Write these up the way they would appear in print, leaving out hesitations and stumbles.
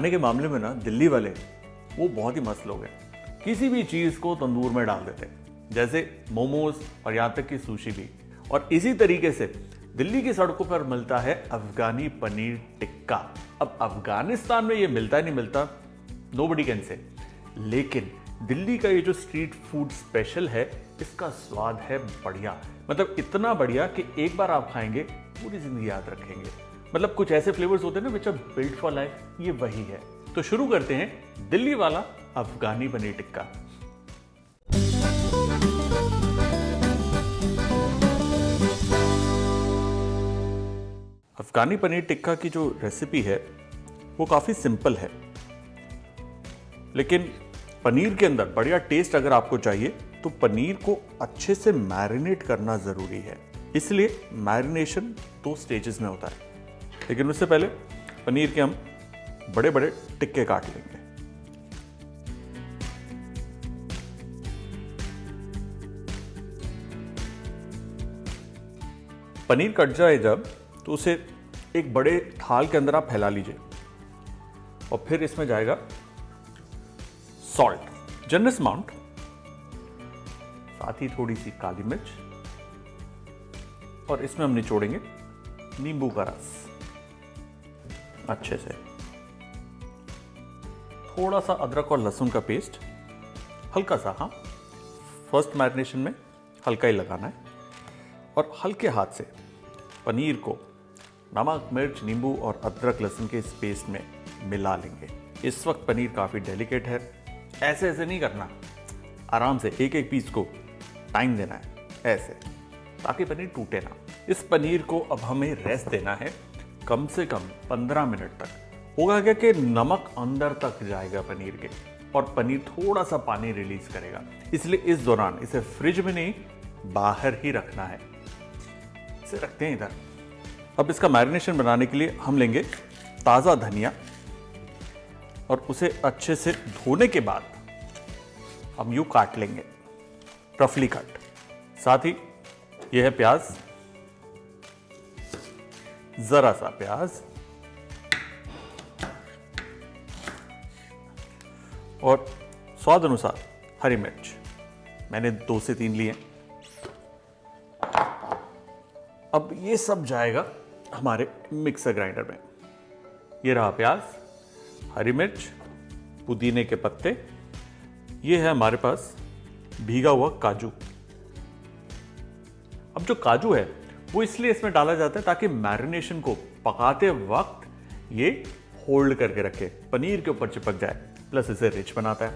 खाने के मामले में ना दिल्ली वाले वो बहुत ही मस्त लोग हैं। किसी भी चीज़ को तंदूर में डाल देते हैं, जैसे मोमोज और यहाँ तक कि सुशी भी। और इसी तरीके से दिल्ली की सड़कों पर मिलता है अफगानी पनीर टिक्का। अब अफगानिस्तान में ये मिलता है नहीं मिलता, नोबडी कैन से, लेकिन दिल्ली का ये जो स्ट्रीट फूड स्पेशल है इसका स्वाद है बढ़िया। मतलब इतना बढ़िया कि एक बार आप खाएंगे पूरी जिंदगी याद रखेंगे। मतलब कुछ ऐसे फ्लेवर्स होते हैं ना which are built for life, ये वही है। तो शुरू करते हैं दिल्ली वाला अफगानी पनीर टिक्का। अफगानी पनीर टिक्का की जो रेसिपी है वो काफी सिंपल है, लेकिन पनीर के अंदर बढ़िया टेस्ट अगर आपको चाहिए तो पनीर को अच्छे से मैरिनेट करना जरूरी है। इसलिए मैरिनेशन 2 स्टेजेस में होता है। लेकिन उससे पहले पनीर के हम बड़े बड़े टिक्के काट लेंगे। पनीर कट जाए जब, तो उसे एक बड़े थाल के अंदर आप फैला लीजिए और फिर इसमें जाएगा सॉल्ट, जनरस अमाउंट, साथ ही थोड़ी सी काली मिर्च, और इसमें हम निचोड़ेंगे नींबू का रस अच्छे से। थोड़ा सा अदरक और लहसुन का पेस्ट, हल्का सा, हाँ, फर्स्ट मैरिनेशन में हल्का ही लगाना है। और हल्के हाथ से पनीर को नमक, मिर्च, नींबू और अदरक लहसुन के इस पेस्ट में मिला लेंगे। इस वक्त पनीर काफ़ी डेलिकेट है, ऐसे ऐसे नहीं करना, आराम से एक एक पीस को टाइम देना है ऐसे, ताकि पनीर टूटे ना। इस पनीर को अब हमें रेस्ट देना है कम से कम 15 मिनट तक। होगा क्या कि नमक अंदर तक जाएगा पनीर के और पनीर थोड़ा सा पानी रिलीज करेगा, इसलिए इस दौरान इसे फ्रिज में नहीं बाहर ही रखना है। इसे रखते हैं इधर। अब इसका मैरिनेशन बनाने के लिए हम लेंगे ताज़ा धनिया और उसे अच्छे से धोने के बाद हम यूं काट लेंगे, रफली कट। साथ ही यह है प्याज, जरा सा प्याज, और स्वाद अनुसार हरी मिर्च, मैंने 2 से 3 लिए। अब ये सब जाएगा हमारे मिक्सर ग्राइंडर में। ये रहा प्याज, हरी मिर्च, पुदीने के पत्ते, ये है हमारे पास भीगा हुआ काजू। अब जो काजू है वो इसलिए इसमें डाला जाता है ताकि मैरिनेशन को पकाते वक्त ये होल्ड करके रखे, पनीर के ऊपर चिपक जाए, प्लस इसे रिच बनाता है।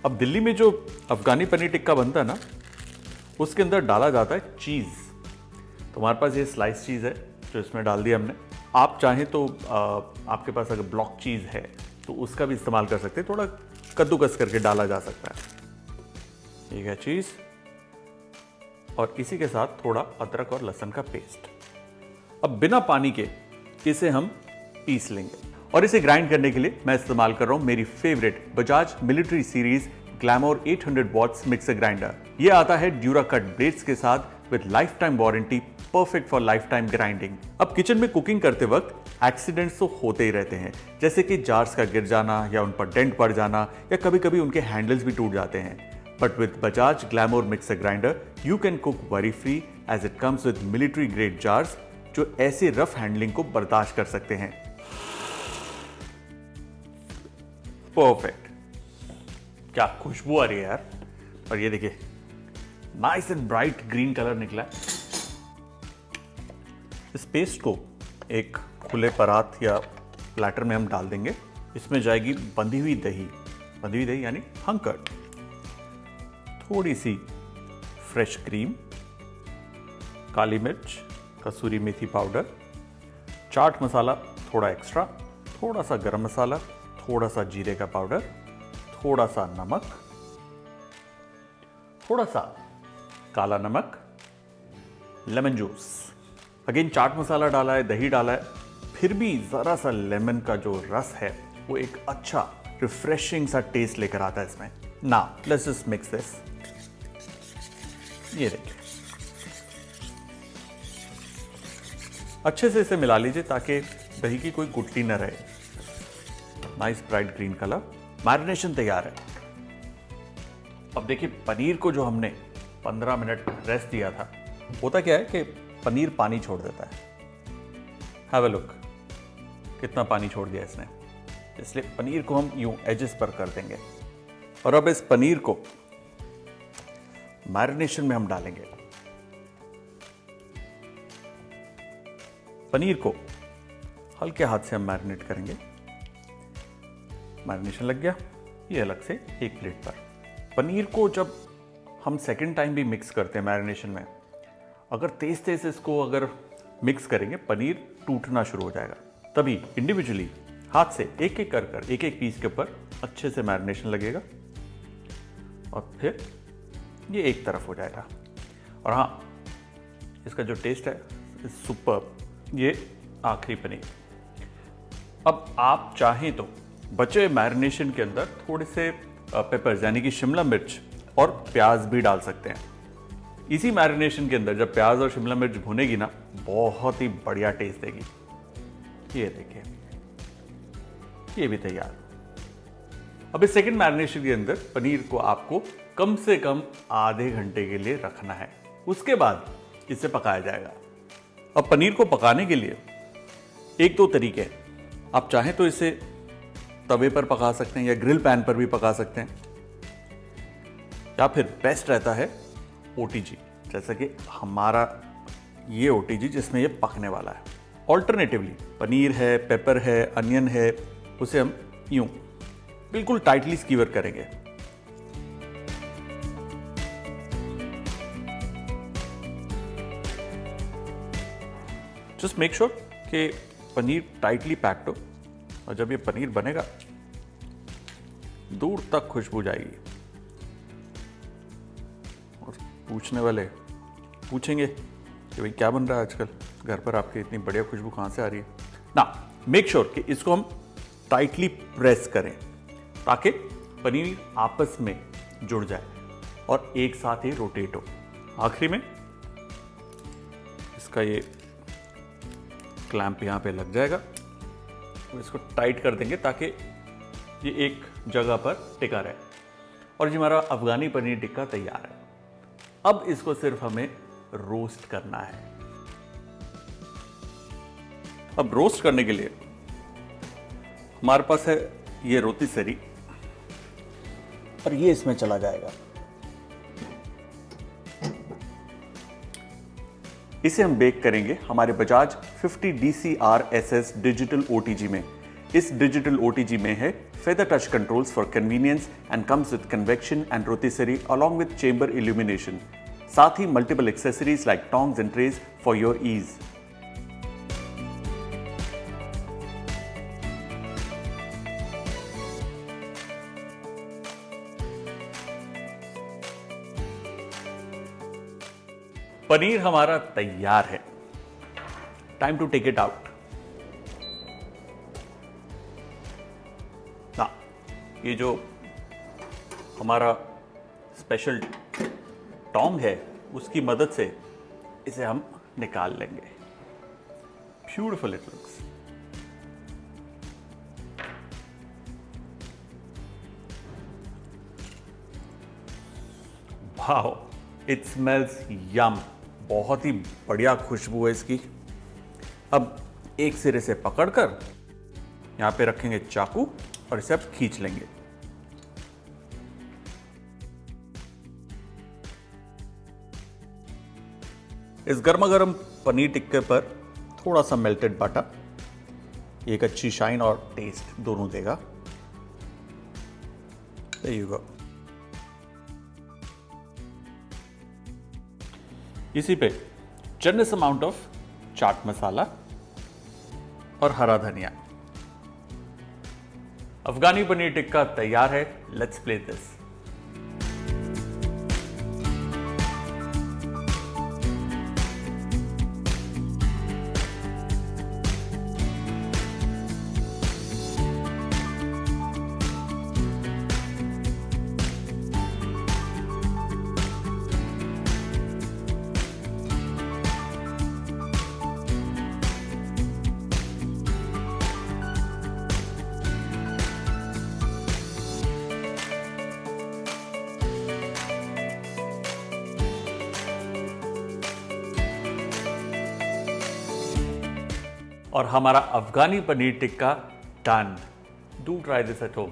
अब दिल्ली में जो अफगानी पनीर टिक्का बनता है ना, उसके अंदर डाला जाता है चीज़। तो हमारे पास ये स्लाइस चीज़ है जो इसमें डाल दिया हमने। आप चाहें तो आपके पास अगर ब्लॉक चीज़ है तो उसका भी इस्तेमाल कर सकते हैं, थोड़ा कद्दूकस करके डाला जा सकता है। ठीक है चीज़, और इसी के साथ थोड़ा अदरक और लहसुन का पेस्ट। अब बिना पानी के इसे हम पीस लेंगे, और इसे ग्राइंड करने के लिए मैं इस्तेमाल कर रहा हूं मेरी favourite Bajaj military series Glamore 800 watts mixer grinder. यह आता है ड्यूरा कट ब्लेड्स के साथ with lifetime warranty, perfect for lifetime grinding. अब किचन में कुकिंग करते वक्त एक्सीडेंट्स तो होते ही रहते हैं, जैसे कि जार्स का गिर जाना या उन पर डेंट पड़ जाना, या कभी कभी उनके हैंडल्स भी टूट जाते हैं। But with Bajaj Glamour Mixer Grinder, you can cook worry free as it comes with military grade jars जो ऐसे रफ हैंडलिंग को बर्दाश्त कर सकते हैं। परफेक्ट, क्या खुशबू आ रही है यार। और ये देखिए nice and bright green colour निकला है। इस पेस्ट को एक खुले परात या प्लेटर में हम डाल देंगे। इसमें जाएगी बंधी हुई दही यानी हंकर्ड, थोड़ी सी फ्रेश क्रीम, काली मिर्च, कसूरी मेथी पाउडर, चाट मसाला थोड़ा एक्स्ट्रा, थोड़ा सा गरम मसाला, थोड़ा सा जीरे का पाउडर, थोड़ा सा नमक, थोड़ा सा काला नमक, lemon juice. Again chaat masala डाला है, दही डाला है, फिर भी जरा सा लेमन का जो रस है वो एक अच्छा रिफ्रेशिंग सा टेस्ट लेकर आता है इसमें। Now let's just mix this. ये देखिए अच्छे से इसे मिला लीजिए ताकि दही की कोई गुठली न रहे। Nice bright green colour. Marination तैयार है। अब देखिए पनीर को जो हमने 15 मिनट रेस्ट दिया था, होता क्या है कि पनीर पानी छोड़ देता है। हैव अ लुक, कितना पानी छोड़ दिया इसने। इसलिए पनीर को हम यूं एजेस पर कर देंगे और अब इस पनीर को मैरिनेशन में हम डालेंगे। पनीर को हल्के हाथ से हम मैरिनेट करेंगे। मैरिनेशन लग गया, ये अलग से एक प्लेट पर। पनीर को जब हम सेकंड टाइम भी मिक्स करते हैं मैरिनेशन में, अगर तेज तेज इसको अगर मिक्स करेंगे पनीर टूटना शुरू हो जाएगा। तभी इंडिविजुअली हाथ से एक एक कर एक एक पीस के ऊपर अच्छे से मैरिनेशन लगेगा और फिर ये एक तरफ हो जाएगा। और हाँ, इसका जो टेस्ट है सुपर्ब। ये आखिरी पनीर। अब आप चाहें तो बचे मैरिनेशन के अंदर थोड़े से पेपर्स यानी कि शिमला मिर्च और प्याज भी डाल सकते हैं। इसी मैरिनेशन के अंदर जब प्याज और शिमला मिर्च भुनेगी ना, बहुत ही बढ़िया टेस्ट देगी। ये देखिए, ये भी तैयार। अब इस सेकंड मैरिनेशन के अंदर पनीर को आपको कम से कम आधे घंटे के लिए रखना है। उसके बाद इसे पकाया जाएगा। अब पनीर को पकाने के लिए एक दो तरीके हैं। आप चाहें तो इसे तवे पर पका सकते हैं या ग्रिल पैन पर भी पका सकते हैं, या फिर बेस्ट रहता है ओटीजी, जैसा कि हमारा ये ओटीजी जिसमें ये पकने वाला है। ऑल्टरनेटिवली पनीर है, पेपर है, अनियन है, उसे हम यूं बिल्कुल टाइटली स्कीवर करेंगे। जस्ट मेक श्योर कि पनीर टाइटली पैक्ड हो, और जब ये पनीर बनेगा दूर तक खुशबू जाएगी और पूछने वाले पूछेंगे कि भाई क्या बन रहा है आजकल घर पर, आपके इतनी बढ़िया खुशबू कहाँ से आ रही है ना। मेक श्योर कि इसको हम टाइटली प्रेस करें ताकि पनीर आपस में जुड़ जाए और एक साथ ही रोटेट हो। आखिरी में इसका ये क्लैंप यहाँ पे लग जाएगा, तो इसको टाइट कर देंगे ताकि ये एक जगह पर टिका रहे। और जी हमारा अफगानी पनीर टिक्का तैयार है। अब इसको सिर्फ हमें रोस्ट करना है। अब रोस्ट करने के लिए हमारे पास है ये रोटीसरी, और ये इसमें चला जाएगा। इसे हम बेक करेंगे हमारे बजाज 50 DCR-SS डिजिटल OTG में। इस डिजिटल OTG में है feather touch controls for convenience and comes with convection and rotisserie along with chamber illumination. साथ ही multiple accessories like tongs and trays for your ease. Paneer हमारा तैयार है। Time to take it out. ना, ये जो हमारा स्पेशल टोंग है उसकी मदद से इसे हम निकाल लेंगे। Beautiful it looks. Wow, it smells yum. बहुत ही बढ़िया खुशबू है इसकी। अब एक सिरे से पकड़कर यहां पे रखेंगे चाकू और इसे अब खींच लेंगे। इस गर्मा गर्म पनीर टिक्के पर थोड़ा सा मेल्टेड बटर एक अच्छी शाइन और टेस्ट दोनों देगा। There you go. इसी पे generous amount of chaat masala और हरा धनिया। अफगानी पनीर टिक्का तैयार है। Let's play this. और हमारा Afghani paneer tikka done. Do try this at home.